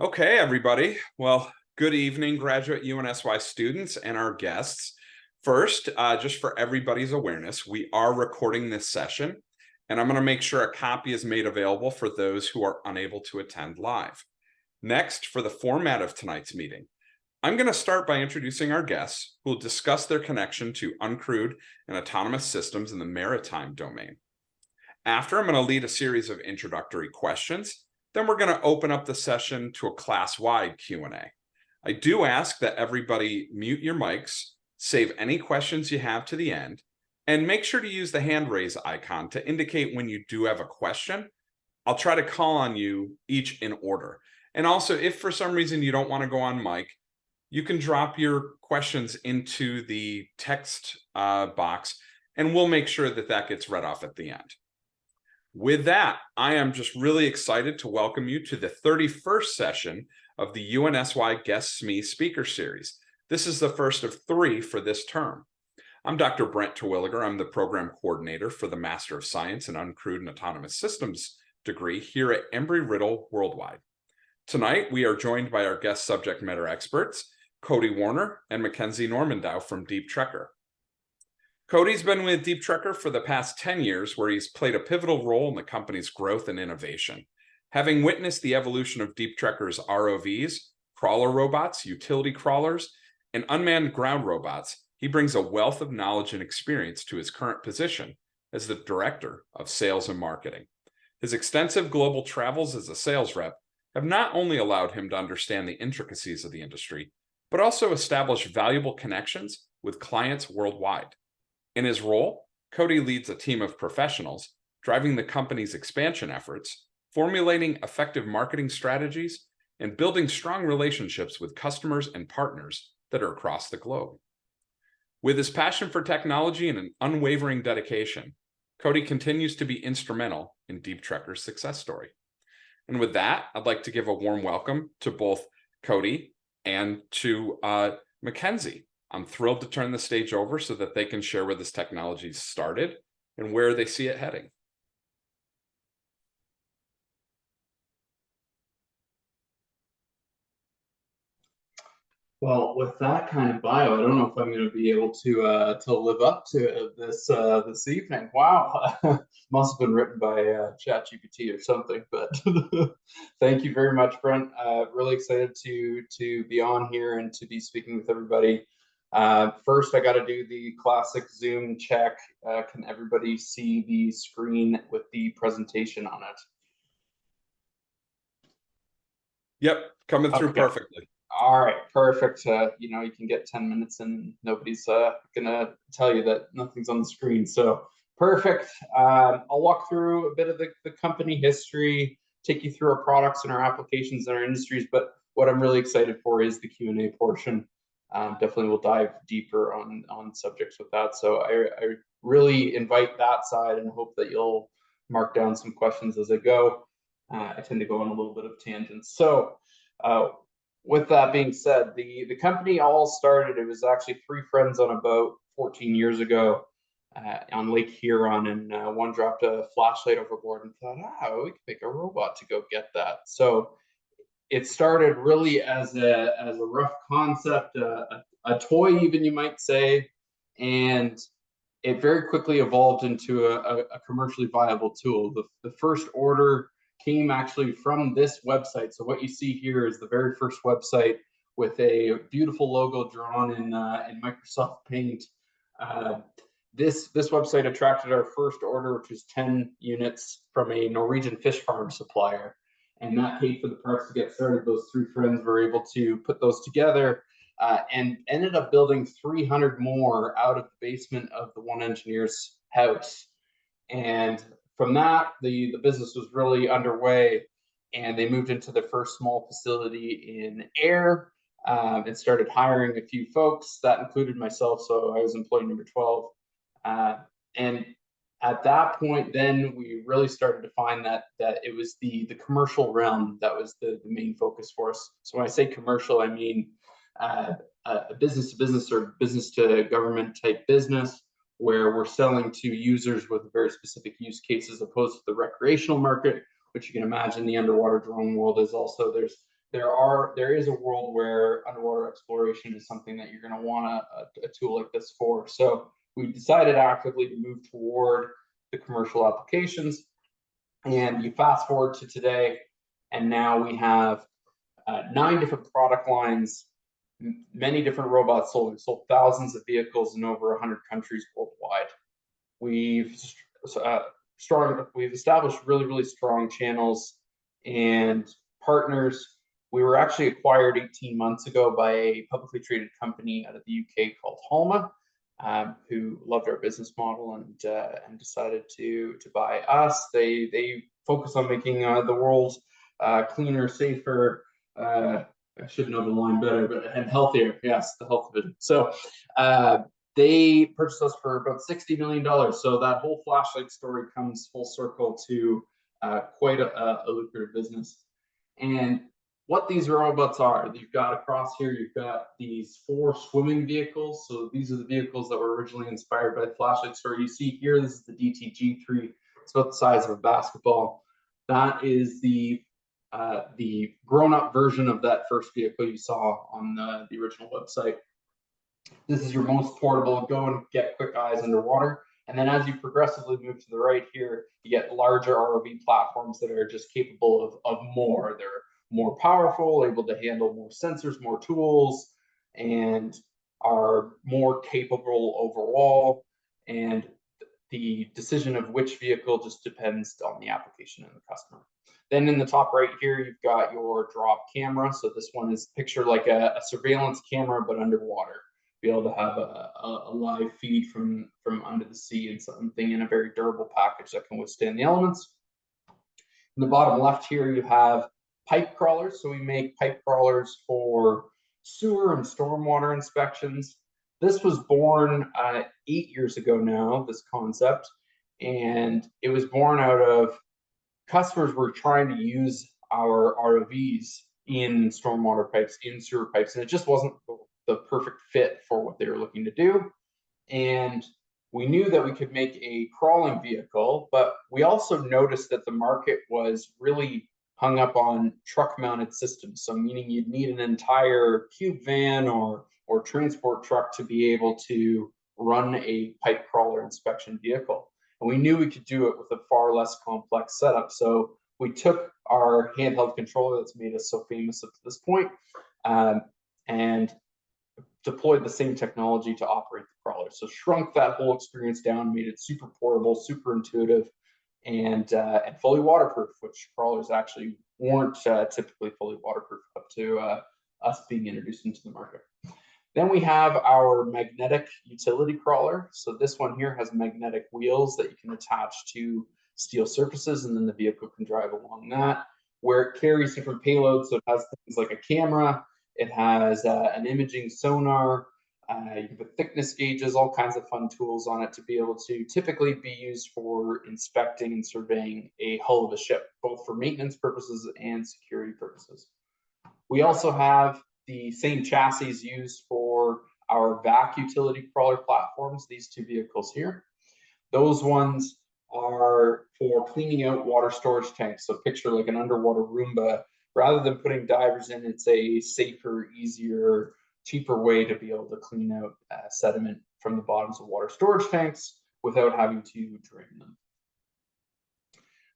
Okay, everybody. Well, good evening, graduate UNSY students and our guests. First, just for everybody's awareness, we are recording this session, and I'm going to make sure a copy is made available for those who are unable to attend live. Next, for the format of tonight's meeting, I'm going to start by introducing our guests who will discuss their connection to uncrewed and autonomous systems in the maritime domain. After, I'm going to lead a series of introductory questions. Then we're going to open up the session to a class-wide Q&A. I do ask that everybody mute your mics, save any questions you have to the end, and make sure to use the hand raise icon to indicate when you do have a question. I'll try to call on you each in order. And also, if for some reason you don't want to go on mic, you can drop your questions into the text box, and we'll make sure that that gets read off at the end. With that, I am just really excited to welcome you to the 31st session of the UNSY Guest SME Speaker Series. This is the first of 3 for this term. I'm Dr. Brent Terwilliger. I'm the program coordinator for the Master of Science in Uncrewed and Autonomous Systems degree here at Embry-Riddle Worldwide. Tonight, we are joined by our guest subject matter experts, Cody Warner and Mackenzie Normandeau from DeepTrekker. Cody's been with DeepTrekker for the past 10 years, where he's played a pivotal role in the company's growth and innovation. Having witnessed the evolution of DeepTrekker's ROVs, crawler robots, utility crawlers, and unmanned ground robots, he brings a wealth of knowledge and experience to his current position as the Director of Sales and Marketing. His extensive global travels as a sales rep have not only allowed him to understand the intricacies of the industry, but also establish valuable connections with clients worldwide. In his role, Cody leads a team of professionals driving the company's expansion efforts, formulating effective marketing strategies, and building strong relationships with customers and partners that are across the globe. With his passion for technology and an unwavering dedication, Cody continues to be instrumental in DeepTrekker's success story. And with that, I'd like to give a warm welcome to both Cody and to Mackenzie. I'm thrilled to turn the stage over so that they can share where this technology started and where they see it heading. Well, with that kind of bio, I don't know if I'm going to be able to live up to this this evening. Wow, must have been written by ChatGPT or something. But thank you very much, Brent. Really excited to be on here and to be speaking with everybody. First, I got to do the classic Zoom check. Can everybody see the screen with the presentation on it? Yep, coming through perfectly. All right, perfect. You know, you can get 10 minutes and nobody's gonna tell you that nothing's on the screen. So perfect. I'll walk through a bit of the company history, take you through our products and our applications and our industries. But what I'm really excited for is the Q&A portion. Definitely we'll dive deeper on subjects with that. So I really invite that side and hope that you'll mark down some questions as I go. I tend to go on a little bit of tangents. So with that being said, the company all started, it was actually 3 friends on a boat 14 years ago on Lake Huron, and one dropped a flashlight overboard and thought, we could make a robot to go get that. So it started really as a rough concept, a toy even, you might say, and it very quickly evolved into a commercially viable tool. The first order came actually from this website. So what you see here is the very first website with a beautiful logo drawn in Microsoft Paint. This website attracted our first order, which was 10 units from a Norwegian fish farm supplier. And that paid for the parts to get started. Those 3 friends were able to put those together and ended up building 300 more out of the basement of the one engineer's house. And from that, the business was really underway, and they moved into their first small facility in Ayr and started hiring a few folks. That included myself, so I was employee number 12. And at that point, then we really started to find that it was the commercial realm that was the main focus for us. So when I say commercial, I mean a business to business or business to government type business, where we're selling to users with very specific use cases, opposed to the recreational market, which you can imagine the underwater drone world is also, there's there is a world where underwater exploration is something that you're going to want a tool like this for. So we decided actively to move toward the commercial applications. And you fast forward to today, and now we have 9 different product lines, many different robots sold. We've sold thousands of vehicles in over 100 countries worldwide. We've established really strong channels and partners. We were actually acquired 18 months ago by a publicly traded company out of the UK called Halma, who loved our business model and decided to buy us. They focus on making the world cleaner, safer. I should know the line better, and healthier. Yes, the health division. So they purchased us for about $60 million. So that whole flashlight story comes full circle to quite a lucrative business. And what these robots are, you've got across here, you've got these 4 swimming vehicles. So these are the vehicles that were originally inspired by the flashlight story. You see here, this is the DTG3. It's about the size of a basketball. That is the grown-up version of that first vehicle you saw on the original website. This is your most portable, go and get quick eyes underwater. And then as you progressively move to the right here, you get larger ROV platforms that are just capable of more. They're more powerful, able to handle more sensors, more tools, and are more capable overall. And the decision of which vehicle just depends on the application and the customer. Then in the top right here, you've got your drop camera. So this one is pictured like a surveillance camera, but underwater. Be able to have a live feed from under the sea and something in a very durable package that can withstand the elements. In the bottom left here, you have pipe crawlers. So we make pipe crawlers for sewer and stormwater inspections. This was born 8 years ago now, this concept, and it was born out of customers were trying to use our ROVs in stormwater pipes, in sewer pipes, and it just wasn't the perfect fit for what they were looking to do. And we knew that we could make a crawling vehicle, but we also noticed that the market was really hung up on truck-mounted systems. So meaning you'd need an entire cube van or transport truck to be able to run a pipe crawler inspection vehicle. And we knew we could do it with a far less complex setup. So we took our handheld controller that's made us so famous up to this point, and deployed the same technology to operate the crawler. So shrunk that whole experience down, made it super portable, super intuitive, and fully waterproof, which crawlers actually weren't typically fully waterproof up to us being introduced into the market. Then we have our magnetic utility crawler. So this one here has magnetic wheels that you can attach to steel surfaces, and then the vehicle can drive along that, where it carries different payloads. So it has things like a camera, it has an imaging sonar, you can put thickness gauges, all kinds of fun tools on it to be able to typically be used for inspecting and surveying a hull of a ship, both for maintenance purposes and security purposes. We also have the same chassis used for our vac utility crawler platforms, these 2 vehicles here. Those ones are for cleaning out water storage tanks. So picture like an underwater Roomba. Rather than putting divers in, it's a safer, easier, cheaper way to be able to clean out sediment from the bottoms of water storage tanks without having to drain them.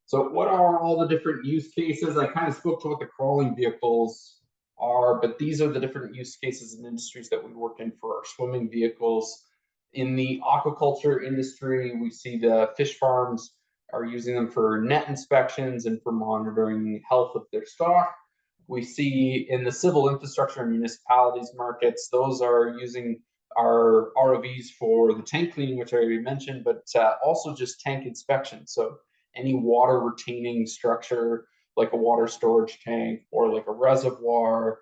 So what are all the different use cases? I kind of spoke to what the crawling vehicles are, but these are the different use cases and industries that we work in for our swimming vehicles. In the aquaculture industry, we see the fish farms are using them for net inspections and for monitoring health of their stock. We see in the civil infrastructure and municipalities markets, those are using our ROVs for the tank cleaning, which I already mentioned, but also just tank inspection. So any water retaining structure, like a water storage tank or like a reservoir,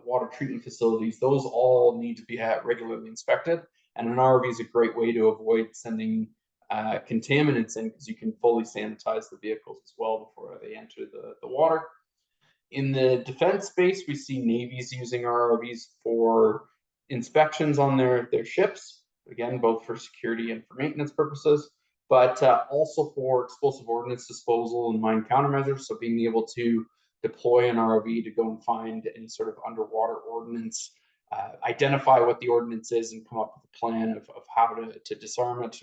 water treatment facilities, those all need to be regularly inspected. And an ROV is a great way to avoid sending contaminants in, because you can fully sanitize the vehicles as well before they enter the water. In the defense space, we see navies using ROVs for inspections on their ships, again, both for security and for maintenance purposes, but also for explosive ordnance disposal and mine countermeasures. So being able to deploy an ROV to go and find any sort of underwater ordnance, identify what the ordnance is, and come up with a plan of how to disarm it.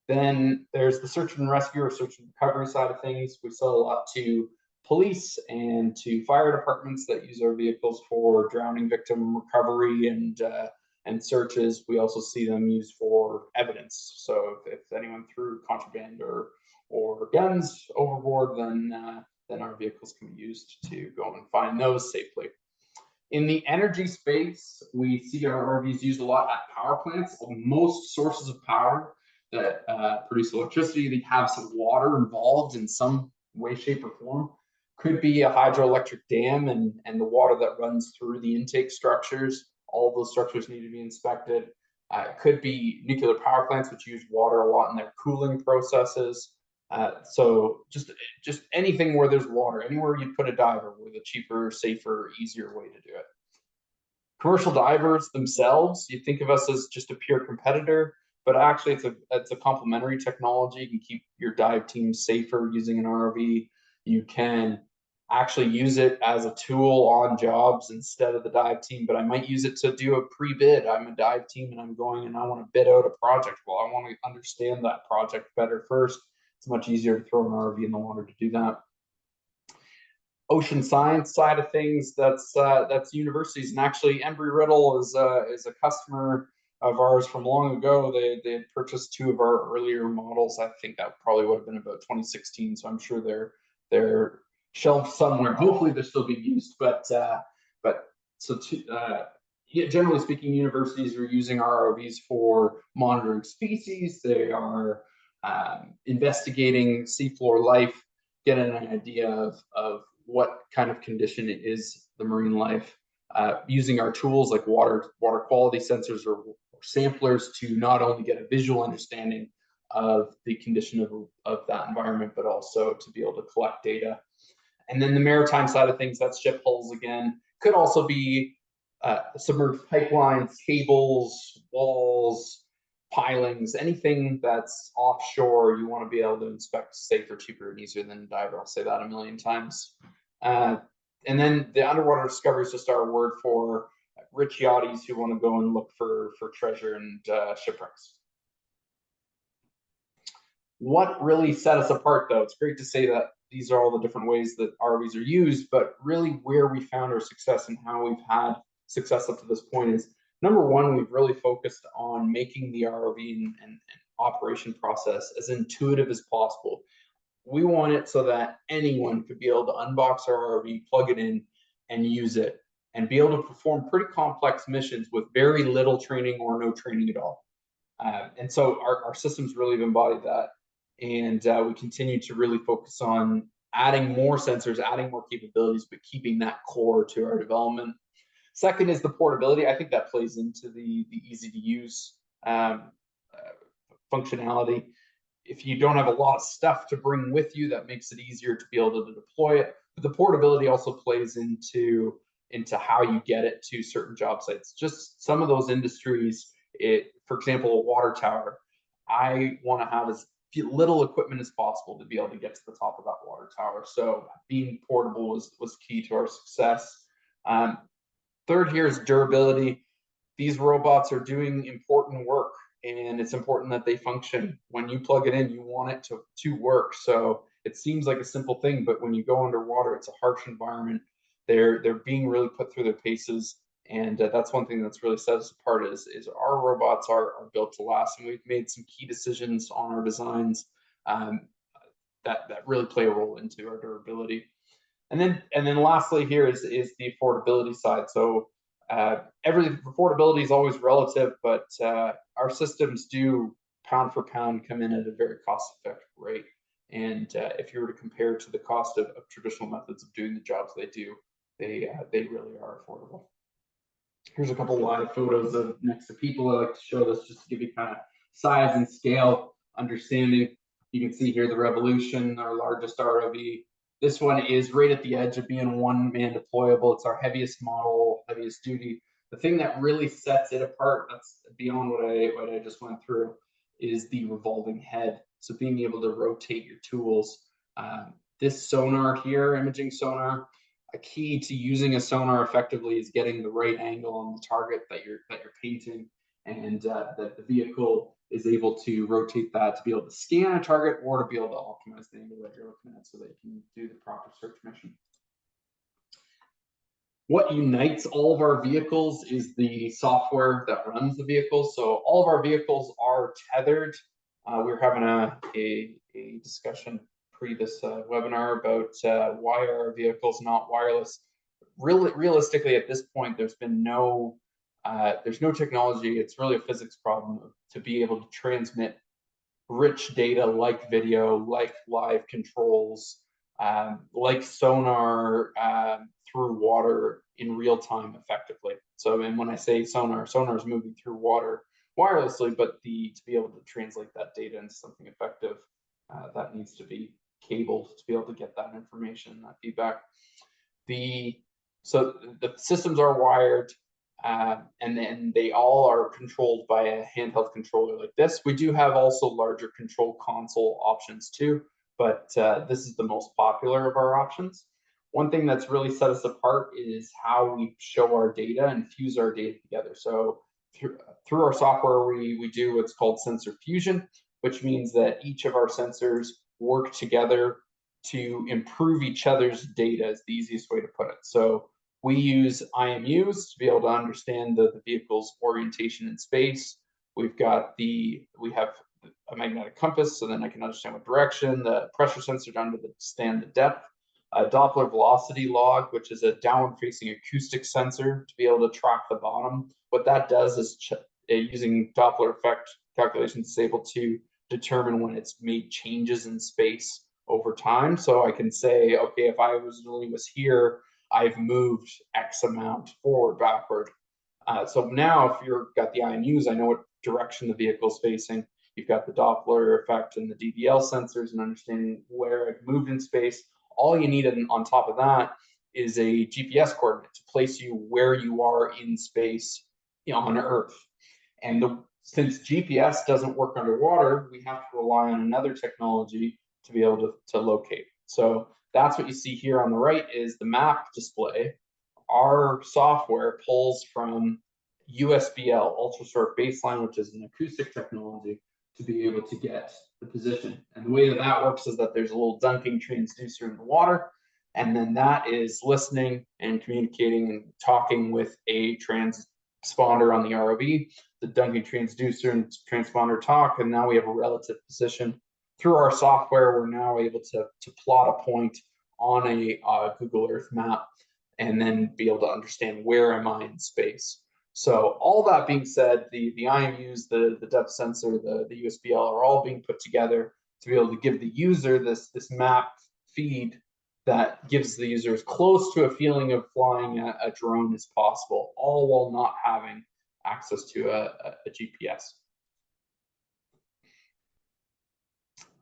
Then there's the search and rescue or search and recovery side of things. We sell a lot to police and to fire departments that use our vehicles for drowning victim recovery and searches. We also see them used for evidence. So if anyone threw contraband or guns overboard, then our vehicles can be used to go and find those safely. In the energy space, we see our ROVs used a lot at power plants. Most sources of power that produce electricity, they have some water involved in some way, shape, or form. Could be a hydroelectric dam and the water that runs through the intake structures. All of those structures need to be inspected. It could be nuclear power plants, which use water a lot in their cooling processes. So just anything where there's water, anywhere you put a diver with a cheaper, safer, easier way to do it. Commercial divers themselves, you think of us as just a pure competitor, but actually it's a complementary technology. You can keep your dive team safer using an ROV. You can actually use it as a tool on jobs instead of the dive team, but I might use it to do a pre-bid. I'm a dive team and I'm going and I want to bid out a project. Well, I want to understand that project better first. It's much easier to throw an ROV in the water to do that. Ocean science side of things, that's universities, and actually Embry-Riddle is a customer of ours from long ago. They had purchased 2 of our earlier models. I think that probably would have been about 2016. So I'm sure they're shelved somewhere. Hopefully they're still being used. Generally speaking, universities are using ROVs for monitoring species. They are investigating seafloor life, getting an idea of what kind of condition it is, the marine life, using our tools like water quality sensors or samplers to not only get a visual understanding of the condition of that environment, but also to be able to collect data. And then the maritime side of things, that's ship hulls again. Could also be submerged pipelines, cables, walls, pilings, anything that's offshore. You want to be able to inspect safer, cheaper, and easier than a diver. I'll say that a million times. And then the underwater discovery is just our word for rich yachties who want to go and look for treasure and shipwrecks. What really set us apart, though? It's great to say that these are all the different ways that ROVs are used, but really where we found our success and how we've had success up to this point is, number one, we've really focused on making the ROV and operation process as intuitive as possible. We want it so that anyone could be able to unbox our ROV, plug it in, and use it, and be able to perform pretty complex missions with very little training or no training at all. And so our systems really have embodied that. And we continue to really focus on adding more sensors, adding more capabilities, but keeping that core to our development. Second is the portability. I think that plays into the easy to use functionality. If you don't have a lot of stuff to bring with you, that makes it easier to be able to deploy it. But the portability also plays into how you get it to certain job sites. Just some of those industries, for example, a water tower, I want to have as little equipment as possible to be able to get to the top of that water tower. So being portable was key to our success. Third here is durability. These robots are doing important work, and it's important that they function. When you plug it in, you want it to work. So it seems like a simple thing, but when you go underwater, it's a harsh environment. They're being really put through their paces, and that's one thing that's really set us apart is our robots are built to last, and we've made some key decisions on our designs that really play a role into our durability. And then lastly here is the affordability side. So affordability is always relative, but our systems do pound for pound come in at a very cost-effective rate. And if you were to compare to the cost of traditional methods of doing the jobs they do, they really are affordable. Here's a couple live photos of next to people. I like to show this just to give you kind of size and scale understanding. You can see here the Revolution, our largest ROV. This one is right at the edge of being one-man deployable. It's our heaviest model, heaviest duty. The thing that really sets it apart, that's beyond what I just went through, is the revolving head. So being able to rotate your tools. this sonar here, imaging sonar, a key to using a sonar effectively is getting the right angle on the target that you're painting, and that the vehicle is able to rotate that to be able to scan a target or to be able to optimize the angle that you're looking at so that you can do the proper search mission. What unites all of our vehicles is the software that runs the vehicles. So all of our vehicles are tethered. We were having a discussion pre this webinar about why are our vehicles not wireless. Realistically, at this point, there's no technology. It's really a physics problem to be able to transmit rich data like video, like live controls, like sonar through water in real time effectively. So, and when I say sonar, sonar is moving through water wirelessly, but to be able to translate that data into something effective, that needs to be cabled to be able to get that information, that feedback. So the systems are wired, and then they all are controlled by a handheld controller like this. We do have also larger control console options too, but this is the most popular of our options. One thing that's really set us apart is how we show our data and fuse our data together. So through our software, we do what's called sensor fusion, which means that each of our sensors work together to improve each other's data is the easiest way to put it. So we use IMUs to be able to understand the vehicle's orientation in space. We have a magnetic compass, so then I can understand what direction, the pressure sensor to understand the depth, a Doppler velocity log, which is a downward-facing acoustic sensor to be able to track the bottom. What that does is using Doppler effect calculations, is able to determine when it's made changes in space over time. So I can say, okay, if I originally was here, I've moved X amount forward, backward. So now if you've got the IMUs, I know what direction the vehicle is facing. You've got the Doppler effect and the DVL sensors and understanding where I've moved in space. All you need on top of that is a GPS coordinate to place you where you are in space on Earth. And since GPS doesn't work underwater, we have to rely on another technology to be able to locate. So that's what you see here on the right is the map display. Our software pulls from USBL, ultra short baseline, which is an acoustic technology, to be able to get the position. And the way that works is that there's a little dunking transducer in the water, and then that is listening and communicating and talking with a transponder on the ROV. The dunking transducer and transponder talk, and now we have a relative position. Through our software, we're now able to plot a point on a Google Earth map and then be able to understand where am I in space. So all that being said, the IMUs, the depth sensor, the USBL are all being put together to be able to give the user this map feed that gives the user as close to a feeling of flying a drone as possible, all while not having access to a GPS.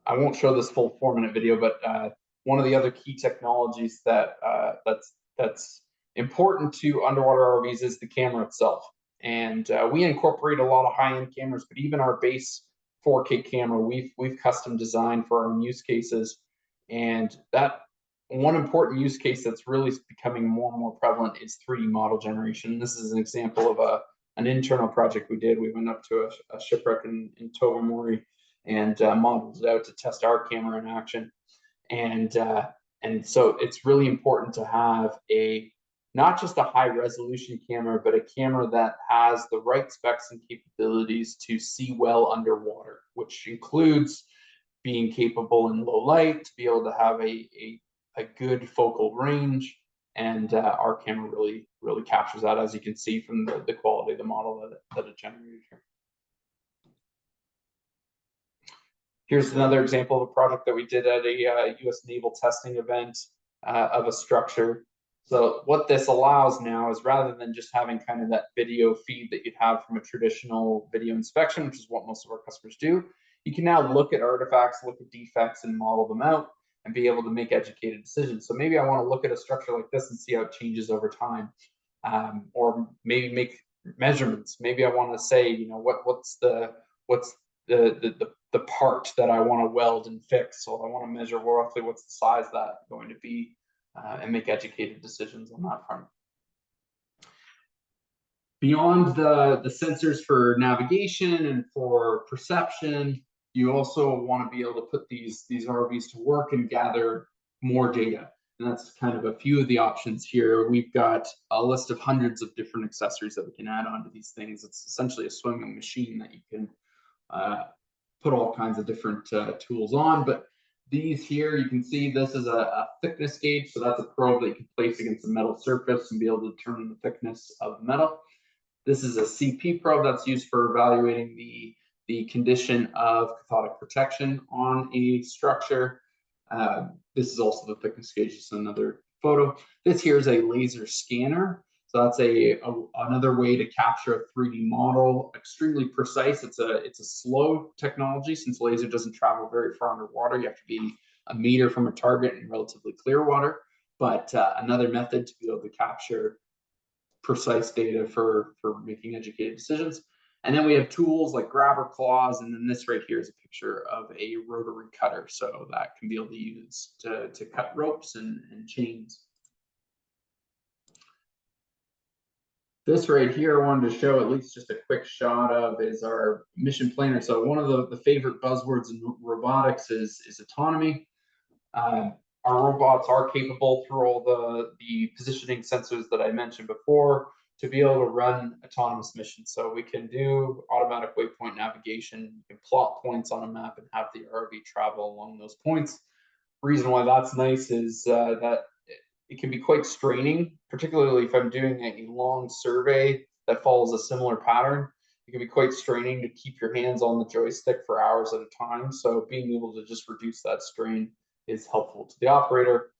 I won't show this full 4-minute video, but one of the other key technologies that's important to underwater ROVs is the camera itself. And we incorporate a lot of high-end cameras, but even our base 4K camera, we've custom designed for our own use cases. And that one important use case that's really becoming more and more prevalent is 3D model generation. This is an example of an internal project we did. We went up to a shipwreck in Tobermory and modeled it out to test our camera in action. And so it's really important to have not just a high resolution camera, but a camera that has the right specs and capabilities to see well underwater, which includes being capable in low light, to be able to have a good focal range. And our camera really captures that, as you can see from the quality of the model that it generated here. Here's another example of a project that we did at a U.S. Naval testing event of a structure. So what this allows now is, rather than just having kind of that video feed that you'd have from a traditional video inspection, which is what most of our customers do, you can now look at artifacts, look at defects, and model them out and be able to make educated decisions. So maybe I want to look at a structure like this and see how it changes over time, or maybe make measurements. Maybe I want to say, what's the part that I want to weld and fix. So I want to measure roughly what's the size that going to be, and make educated decisions on that front. Beyond the sensors for navigation and for perception, you also want to be able to put these ROVs to work and gather more data. And that's kind of a few of the options here. We've got a list of hundreds of different accessories that we can add onto these things. It's essentially a swimming machine that you can put all kinds of different tools on. But these here, you can see this is a thickness gauge. So that's a probe that you can place against a metal surface and be able to determine the thickness of metal. This is a CP probe that's used for evaluating the condition of cathodic protection on a structure. This is also the thickness gauge, just another photo. This here is a laser scanner. So that's another way to capture a 3D model, extremely precise. It's a slow technology since laser doesn't travel very far underwater. You have to be a meter from a target in relatively clear water. But another method to be able to capture precise data for making educated decisions. And then we have tools like grabber claws, and then this right here is a picture of a rotary cutter, so that can be able to use to cut ropes and chains. This right here I wanted to show at least just a quick shot of is our mission planner. So one of the favorite buzzwords in robotics is autonomy. Our robots are capable through all the positioning sensors that I mentioned before to be able to run autonomous missions. So we can do automatic waypoint navigation. You can plot points on a map and have the ROV travel along those points. Reason why that's nice is that it can be quite straining, particularly if I'm doing a long survey that follows a similar pattern. It can be quite straining to keep your hands on the joystick for hours at a time. So being able to just reduce that strain is helpful to the operator.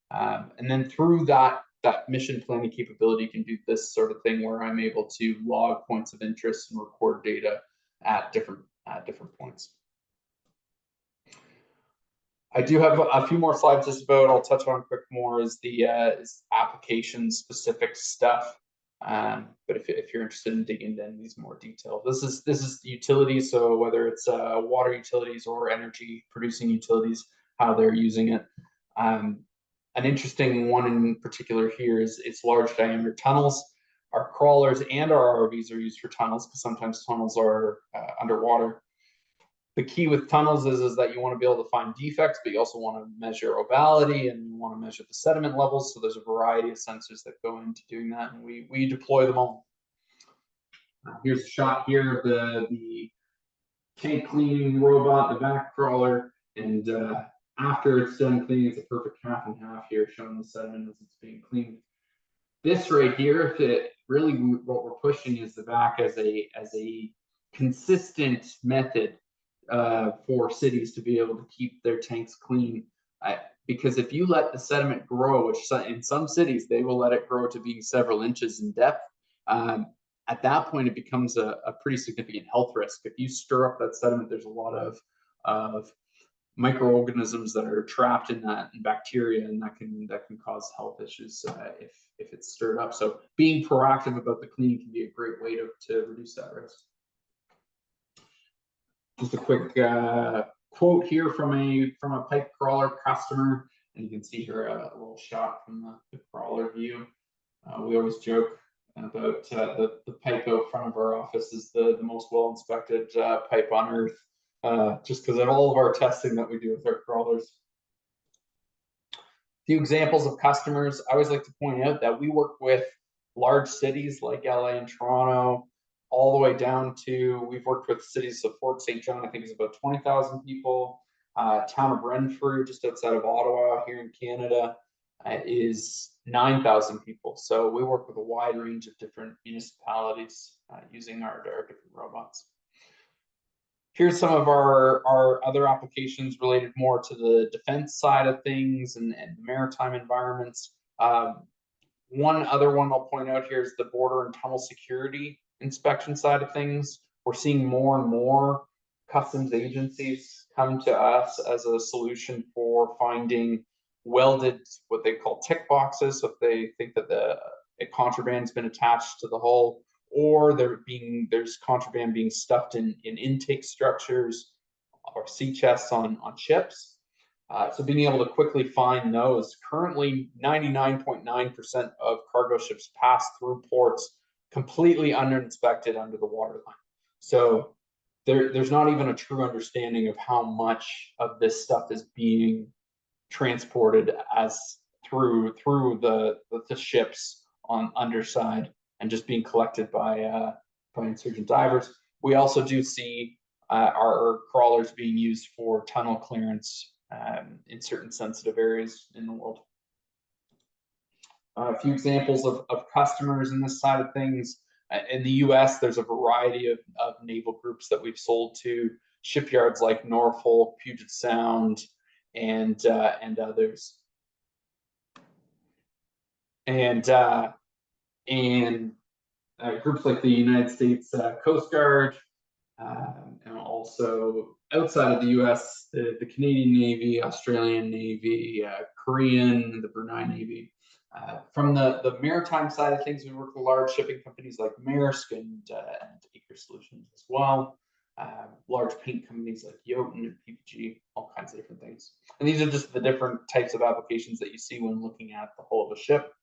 And then through that mission planning capability, you can do this sort of thing where I'm able to log points of interest and record data at different points. I do have a few more slides just about, I'll touch on quick more, is the application specific stuff. But if you're interested in digging into these more detail, this is the utilities. So whether it's water utilities or energy producing utilities, how they're using it. An interesting one in particular here is it's large diameter tunnels. Our crawlers and our ROVs are used for tunnels because sometimes tunnels are underwater. The key with tunnels is that you want to be able to find defects, but you also want to measure ovality and you want to measure the sediment levels. So there's a variety of sensors that go into doing that, and we deploy them all. Here's a shot here of the tank cleaning robot, the back crawler, and after it's done cleaning, it's a perfect half and half here, showing the sediment as it's being cleaned. This right here, really what we're pushing is the back as a consistent method for cities to be able to keep their tanks clean. Because if you let the sediment grow, which in some cities they will let it grow to being several inches in depth, at that point it becomes a pretty significant health risk. If you stir up that sediment, there's a lot of microorganisms that are trapped in that, and bacteria, and that can cause health issues if it's stirred up. So being proactive about the cleaning can be a great way to reduce that risk. Just a quick quote here from a pipe crawler customer, and you can see here a little shot from the crawler view. We always joke about the pipe out front of our office is the most well inspected pipe on Earth. Just because of all of our testing that we do with our crawlers. A few examples of customers. I always like to point out that we work with large cities like LA and Toronto, all the way down to, we've worked with cities of Fort St. John, I think is about 20,000 people. Town of Renfrew, just outside of Ottawa here in Canada, is 9,000 people. So we work with a wide range of different municipalities using our different robots. Here's some of our other applications related more to the defense side of things and maritime environments. One other one I'll point out here is the border and tunnel security inspection side of things. We're seeing more and more customs agencies come to us as a solution for finding welded, what they call tick boxes. So if they think that a contraband's been attached to the hull, or there's contraband being stuffed in intake structures or sea chests on ships. So being able to quickly find those. Currently, 99.9% of cargo ships pass through ports completely uninspected under the waterline. So there's not even a true understanding of how much of this stuff is being transported as through the ships on underside and just being collected by insurgent divers. We also do see our crawlers being used for tunnel clearance in certain sensitive areas in the world. A few examples of customers in this side of things. In the US, there's a variety of naval groups that we've sold to, shipyards like Norfolk, Puget Sound, and others. And groups like the United States Coast Guard, and also outside of the US, the Canadian Navy, Australian Navy, Korean, the Brunei Navy. From the maritime side of things, we work with large shipping companies like Maersk and Acre Solutions as well. Large paint companies like Jotun and PPG, all kinds of different things. And these are just the different types of applications that you see when looking at the hull of a ship.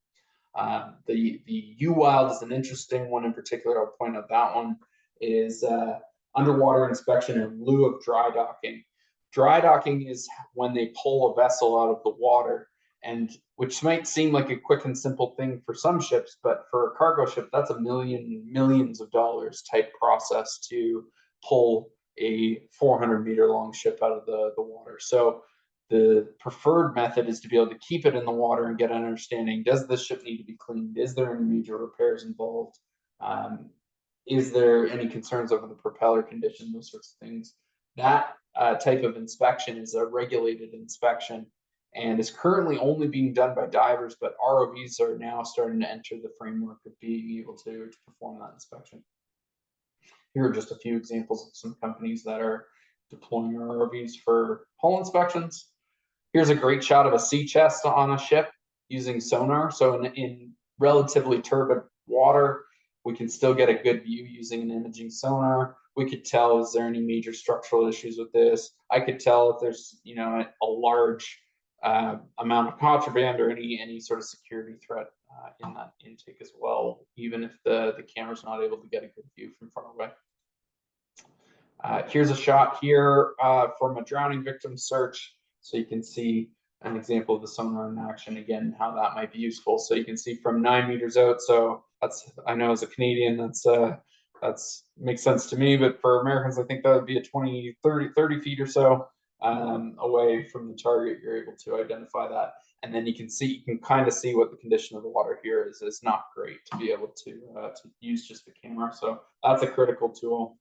The U-Wild is an interesting one in particular. I'll point out that one is underwater inspection in lieu of dry docking. Dry docking is when they pull a vessel out of the water, and which might seem like a quick and simple thing for some ships, but for a cargo ship, that's a millions of dollars type process to pull a 400-meter long ship out of the water. So the preferred method is to be able to keep it in the water and get an understanding. Does this ship need to be cleaned? Is there any major repairs involved? Is there any concerns over the propeller condition? Those sorts of things. That type of inspection is a regulated inspection and is currently only being done by divers, but ROVs are now starting to enter the framework of being able to perform that inspection. Here are just a few examples of some companies that are deploying ROVs for hull inspections. Here's a great shot of a sea chest on a ship using sonar. So in relatively turbid water, we can still get a good view using an imaging sonar. We could tell, is there any major structural issues with this? I could tell if there's, a large amount of contraband or any sort of security threat in that intake as well, even if the camera's not able to get a good view from far away. Here's a shot here from a drowning victim search. So you can see an example of the sonar in action, again, how that might be useful. So you can see from 9 meters out. So that's, I know as a Canadian, that's makes sense to me, but for Americans, I think that would be a 30 feet or so away from the target. You're able to identify that. And then you can kind of see what the condition of the water here is. It's not great to be able to use just the camera. So that's a critical tool.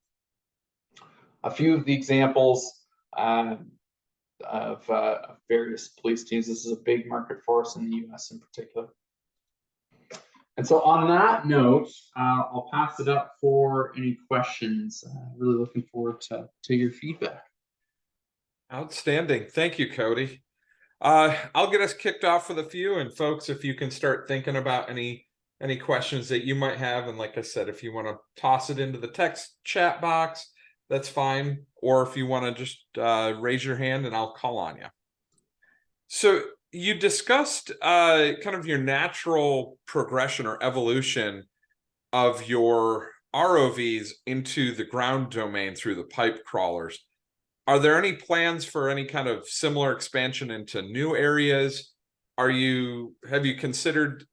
A few of the examples of various police teams. This is a big market for us in the US in particular. And so on that note, I'll pass it up for any questions. Really looking forward to your feedback. Outstanding. Thank you, Cody. I'll get us kicked off with a few, and folks, if you can start thinking about any questions that you might have, and like I said, if you want to toss it into the text chat box, that's fine. Or if you want to just raise your hand and I'll call on you. So you discussed kind of your natural progression or evolution of your ROVs into the ground domain through the pipe crawlers. Are there any plans for any kind of similar expansion into new areas? Have you considered,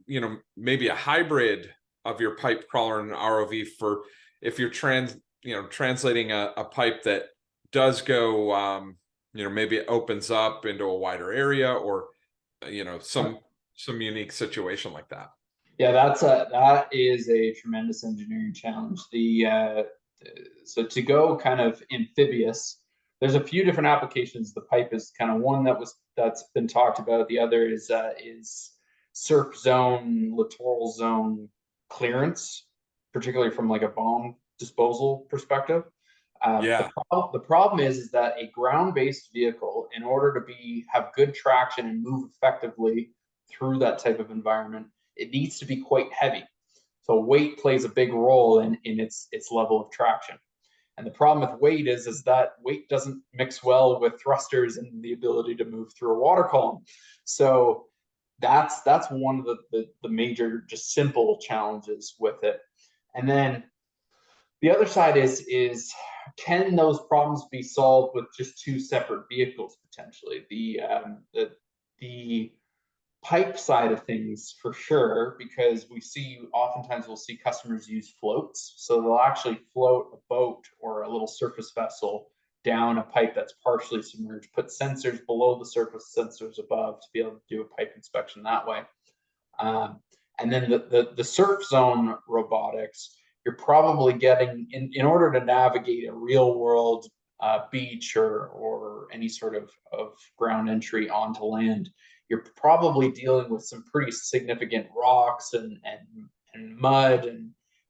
maybe a hybrid of your pipe crawler and ROV for if you're translating a pipe that does go, maybe it opens up into a wider area, or some unique situation like that? Yeah, that is a tremendous engineering challenge. So to go kind of amphibious, there's a few different applications. The pipe is kind of one that's been talked about. The other is surf zone, littoral zone clearance, particularly from like a bomb disposal perspective. The problem is that a ground-based vehicle, in order to have good traction and move effectively through that type of environment, it needs to be quite heavy. So weight plays a big role in its level of traction. And the problem with weight is that weight doesn't mix well with thrusters and the ability to move through a water column. So that's one of the major, just simple challenges with it. And then the other side is can those problems be solved with just two separate vehicles potentially? The pipe side of things for sure, because oftentimes we'll see customers use floats. So they'll actually float a boat or a little surface vessel down a pipe that's partially submerged, put sensors below the surface, sensors above, to be able to do a pipe inspection that way. And then the surf zone robotics, you're probably getting, in order to navigate a real world beach or any sort of ground entry onto land, you're probably dealing with some pretty significant rocks and mud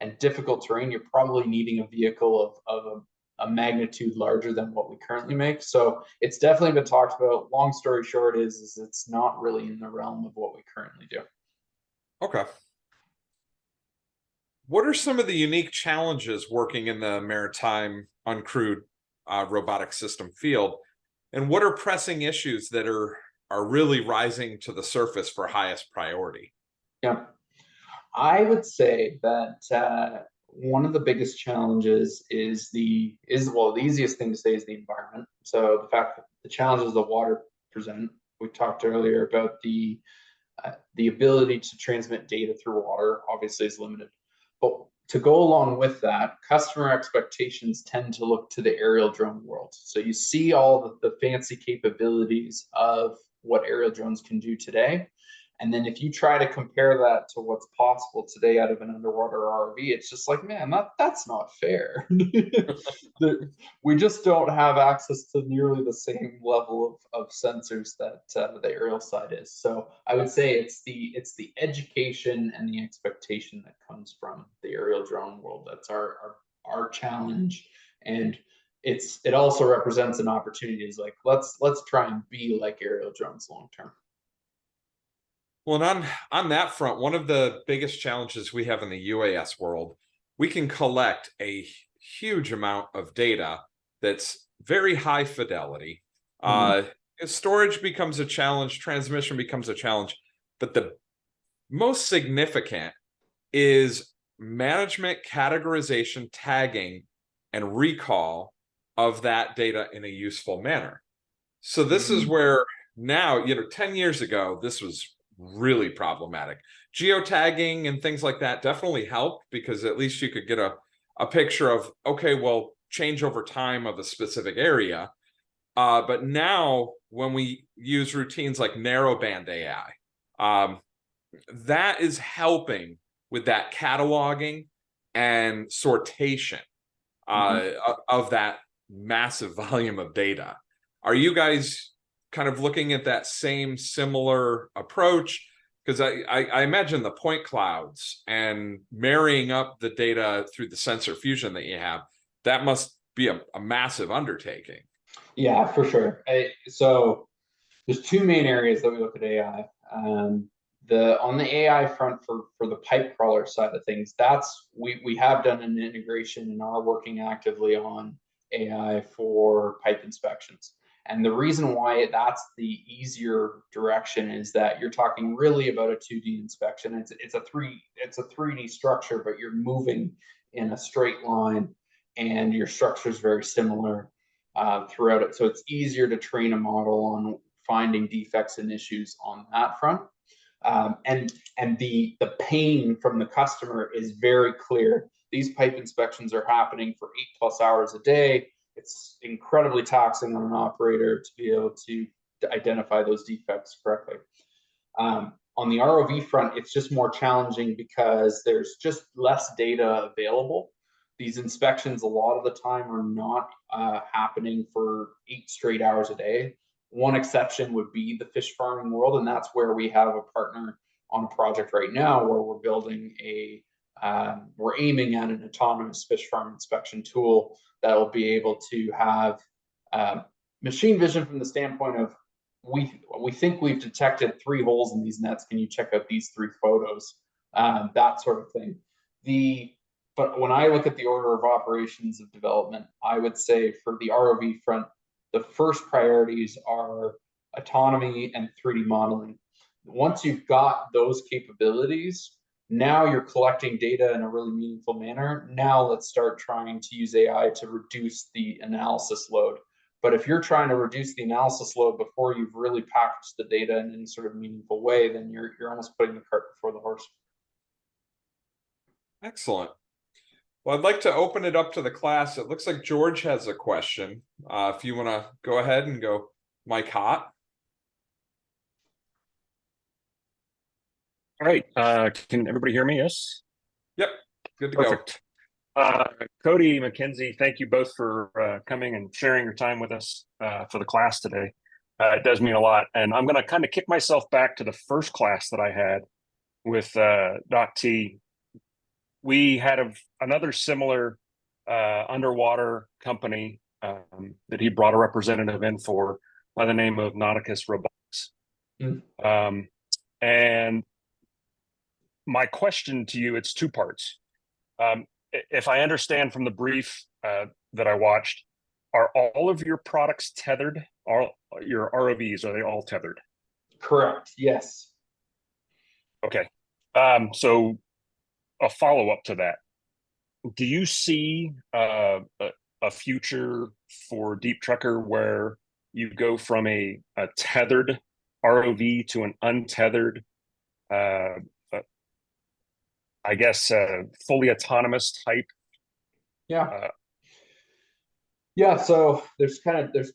and difficult terrain. You're probably needing a vehicle of a magnitude larger than what we currently make. So it's definitely been talked about. Long story short is it's not really in the realm of what we currently do. Okay. What are some of the unique challenges working in the maritime uncrewed robotic system field? And what are pressing issues that are really rising to the surface for highest priority? Yeah, I would say that one of the biggest challenges the easiest thing to say is the environment. So the fact that the challenges the water present, we talked earlier about the ability to transmit data through water obviously is limited. But to go along with that, customer expectations tend to look to the aerial drone world. So you see all the fancy capabilities of what aerial drones can do today. And then if you try to compare that to what's possible today out of an underwater ROV, it's just like, man, that's not fair. We just don't have access to nearly the same level of sensors that the aerial side is. So I would say it's the education and the expectation that comes from the aerial drone world. That's our challenge. And it also represents an opportunity. Is like, let's try and be like aerial drones long term. Well, and on that front, one of the biggest challenges we have in the UAS world, we can collect a huge amount of data that's very high fidelity. Storage becomes a challenge, transmission becomes a challenge, but the most significant is management, categorization, tagging, and recall of that data in a useful manner. So this is where now, 10 years ago, this was really problematic. Geotagging and things like that definitely helped, because at least you could get a picture of, okay, well, change over time of a specific area. But now when we use routines like narrowband AI, that is helping with that cataloging and sortation of that massive volume of data. Are you guys kind of looking at that similar approach? Because I imagine the point clouds and marrying up the data through the sensor fusion that you have, that must be a massive undertaking. Yeah, for sure. So there's two main areas that we look at AI. On the AI front for the pipe crawler side of things, we have done an integration and are working actively on AI for pipe inspections. And the reason why that's the easier direction is that you're talking really about a 2D inspection. It's a 3D structure, but you're moving in a straight line, and your structure is very similar throughout it. So it's easier to train a model on finding defects and issues on that front. And the pain from the customer is very clear. These pipe inspections are happening for 8+ hours a day. It's incredibly taxing on an operator to be able to identify those defects correctly. On the ROV front, it's just more challenging because there's just less data available. These inspections a lot of the time are not happening for 8 straight hours a day. One exception would be the fish farming world, and that's where we have a partner on a project right now where we're building we're aiming at an autonomous fish farm inspection tool that will be able to have machine vision from the standpoint of, we think we've detected 3 holes in these nets. Can you check out these 3 photos? That sort of thing. But when I look at the order of operations of development, I would say for the ROV front, the first priorities are autonomy and 3D modeling. Once you've got those capabilities, now you're collecting data in a really meaningful manner. Now let's start trying to use AI to reduce the analysis load. But if you're trying to reduce the analysis load before you've really packaged the data in any sort of meaningful way, then you're almost putting the cart before the horse. Excellent. Well, I'd like to open it up to the class. It looks like George has a question. If you want to go ahead and go, Mike Hot. All right. Can everybody hear me? Yes. Yep. Good to Perfect. Cody, Mackenzie, thank you both for coming and sharing your time with us for the class today. It does mean a lot. And I'm going to kind of kick myself back to the first class that I had with Doc T. We had another similar underwater company that he brought a representative in for by the name of Nauticus Robotics. And my question to you, it's two parts. If I understand from the brief that I watched, are all of your products tethered? All your ROVs, are they all tethered? Correct. Yes. Okay. So a follow-up to that. Do you see a future for DeepTrekker where you go from a tethered ROV to an untethered, I guess, fully autonomous type? Yeah. Yeah. So there's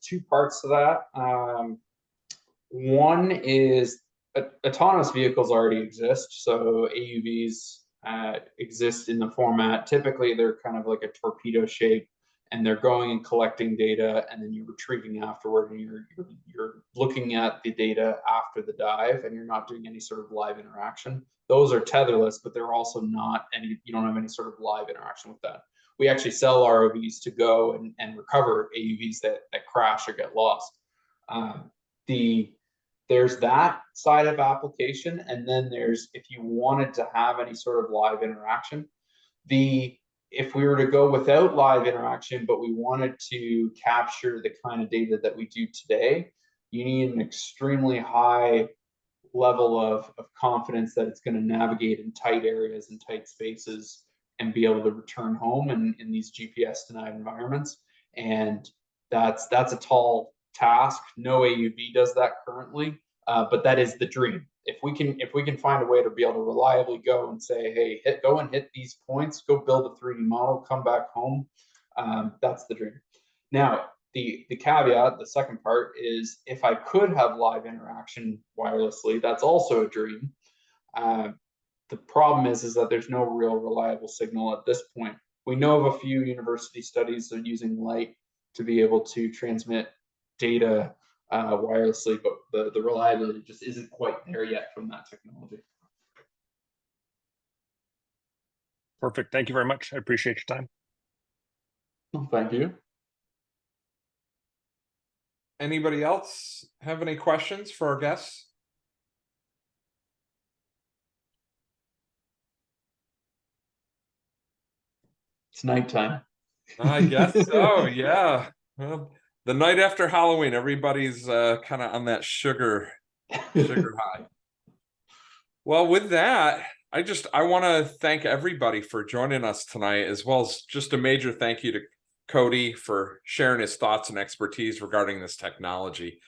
two parts to that. One is autonomous vehicles already exist. So AUVs exist in the format. Typically, they're kind of like a torpedo shape, and they're going and collecting data, and then you're retrieving afterward, and you're looking at the data after the dive, and you're not doing any sort of live interaction. Those are tetherless, but they're also not any. You don't have any sort of live interaction with that. We actually sell ROVs to go and recover AUVs that crash or get lost. There's that side of application, and then there's if you wanted to have any sort of live interaction. If we were to go without live interaction, but we wanted to capture the kind of data that we do today, you need an extremely high level of confidence that it's going to navigate in tight areas and tight spaces and be able to return home in these GPS denied environments. And that's a tall task. No AUV does that currently, but that is the dream. If we can find a way to be able to reliably go and say, hey, go and hit these points, go build a 3D model, come back home, that's the dream. Now, the caveat, the second part is if I could have live interaction wirelessly, that's also a dream. The problem is that there's no real reliable signal at this point. We know of a few university studies that are using light to be able to transmit data wirelessly, but the reliability just isn't quite there yet from that technology. Perfect. Thank you very much. I appreciate your time. Well, thank you. Anybody else have any questions for our guests? It's nighttime. I guess so, yeah. Well, the night after Halloween, everybody's kind of on that sugar high. Well, with that, I want to thank everybody for joining us tonight, as well as just a major thank you to Cody for sharing his thoughts and expertise regarding this technology.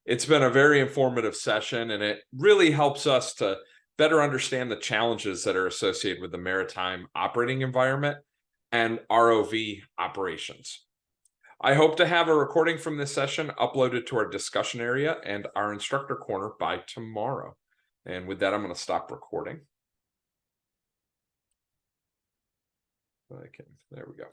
It's been a very informative session, and it really helps us to better understand the challenges that are associated with the maritime operating environment and ROV operations. I hope to have a recording from this session uploaded to our discussion area and our instructor corner by tomorrow. And with that, I'm going to stop recording. There we go.